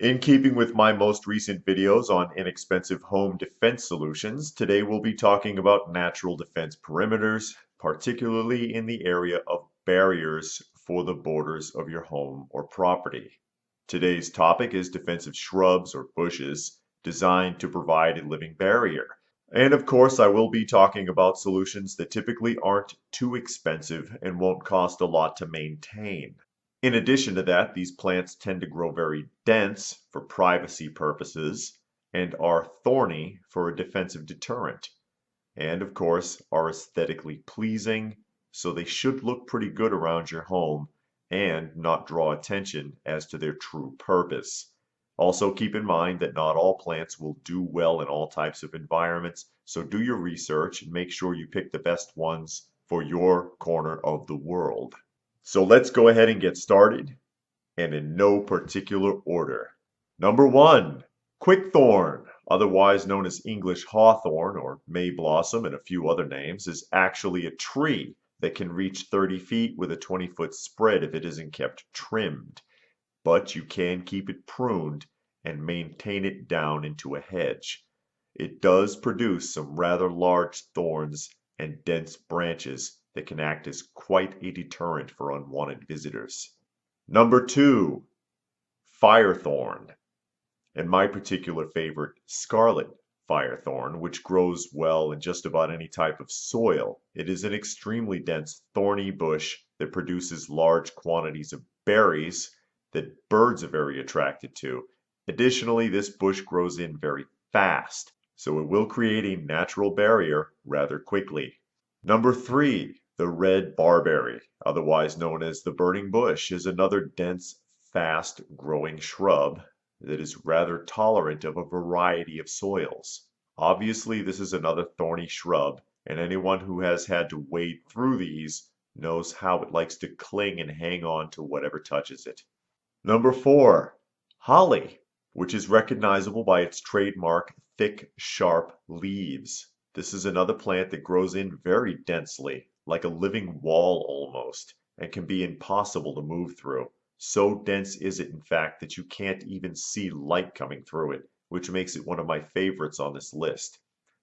In keeping with my most recent videos on inexpensive home defense solutions, today we'll be talking about natural defense perimeters, particularly in the area of barriers for the borders of your home or property. Today's topic is defensive shrubs or bushes designed to provide a living barrier. And of course, I will be talking about solutions that typically aren't too expensive and won't cost a lot to maintain. In addition to that, these plants tend to grow very dense for privacy purposes and are thorny for a defensive deterrent, and of course are aesthetically pleasing, so they should look pretty good around your home and not draw attention as to their true purpose. Also keep in mind that not all plants will do well in all types of environments, so do your research and make sure you pick the best ones for your corner of the world. So let's go ahead and get started, and in no particular order. Number 1, quickthorn, otherwise known as English hawthorn or May blossom and a few other names, is actually a tree that can reach 30 feet with a 20-foot spread if it isn't kept trimmed. But you can keep it pruned and maintain it down into a hedge. It does produce some rather large thorns and dense branches that can act as quite a deterrent for unwanted visitors. Number 2, firethorn, and my particular favorite, scarlet firethorn, which grows well in just about any type of soil. It is an extremely dense, thorny bush that produces large quantities of berries that birds are very attracted to. Additionally, this bush grows in very fast, so it will create a natural barrier rather quickly. Number 3, the red barberry, otherwise known as the burning bush, is another dense, fast-growing shrub that is rather tolerant of a variety of soils. Obviously, this is another thorny shrub, and anyone who has had to wade through these knows how it likes to cling and hang on to whatever touches it. Number 4, holly, which is recognizable by its trademark thick, sharp leaves. This is another plant that grows in very densely, like a living wall almost, and can be impossible to move through. So dense is it, in fact, that you can't even see light coming through it, which makes it one of my favorites on this list.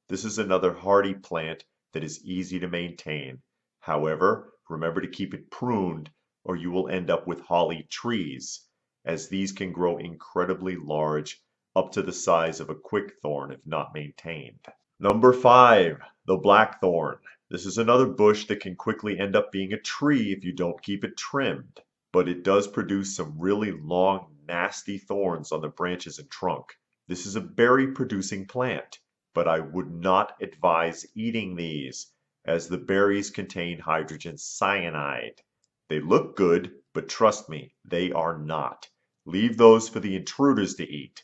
This is another hardy plant that is easy to maintain. However, remember to keep it pruned, or you will end up with holly trees, as these can grow incredibly large, up to the size of a quickthorn if not maintained. Number 5, the blackthorn. This is another bush that can quickly end up being a tree if you don't keep it trimmed, but it does produce some really long, nasty thorns on the branches and trunk. This is a berry-producing plant, but I would not advise eating these, as the berries contain hydrogen cyanide. They look good, but trust me, they are not. Leave those for the intruders to eat.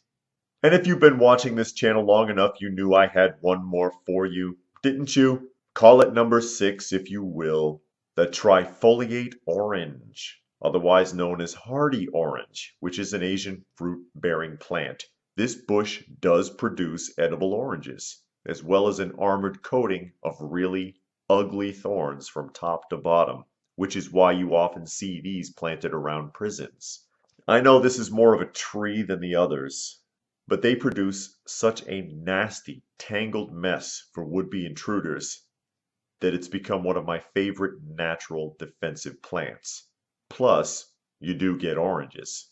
And if you've been watching this channel long enough, you knew I had one more for you, didn't you? Call it number 6 if you will, the trifoliate orange, otherwise known as hardy orange, which is an Asian fruit-bearing plant. This bush does produce edible oranges, as well as an armored coating of really ugly thorns from top to bottom, which is why you often see these planted around prisons. I know this is more of a tree than the others, but they produce such a nasty, tangled mess for would-be intruders that it's become one of my favorite natural defensive plants. Plus, you do get oranges.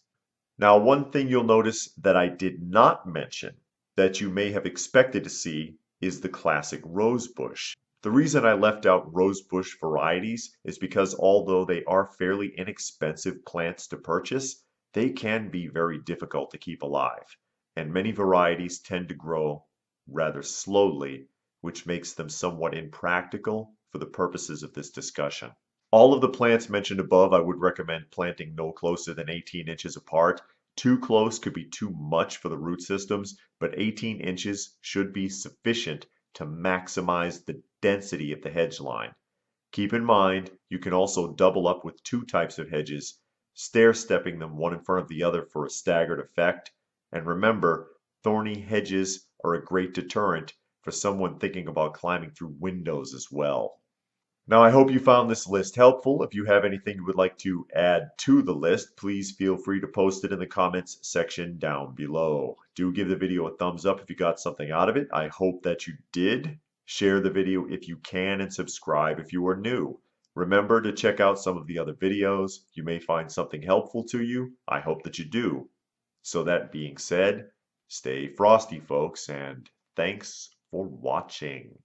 Now, one thing you'll notice that I did not mention that you may have expected to see is the classic rosebush. The reason I left out rosebush varieties is because although they are fairly inexpensive plants to purchase, they can be very difficult to keep alive, and many varieties tend to grow rather slowly, which makes them somewhat impractical for the purposes of this discussion. All of the plants mentioned above I would recommend planting no closer than 18 inches apart. Too close could be too much for the root systems, but 18 inches should be sufficient to maximize the density of the hedge line. Keep in mind, you can also double up with 2 types of hedges, stair-stepping them one in front of the other for a staggered effect. And remember, thorny hedges are a great deterrent for someone thinking about climbing through windows as well. Now, I hope you found this list helpful. If you have anything you would like to add to the list, please feel free to post it in the comments section down below. Do give the video a thumbs up if you got something out of it. I hope that you did. Share the video if you can and subscribe if you are new. Remember to check out some of the other videos. You may find something helpful to you. I hope that you do. So that being said, stay frosty, folks, and thanks for watching.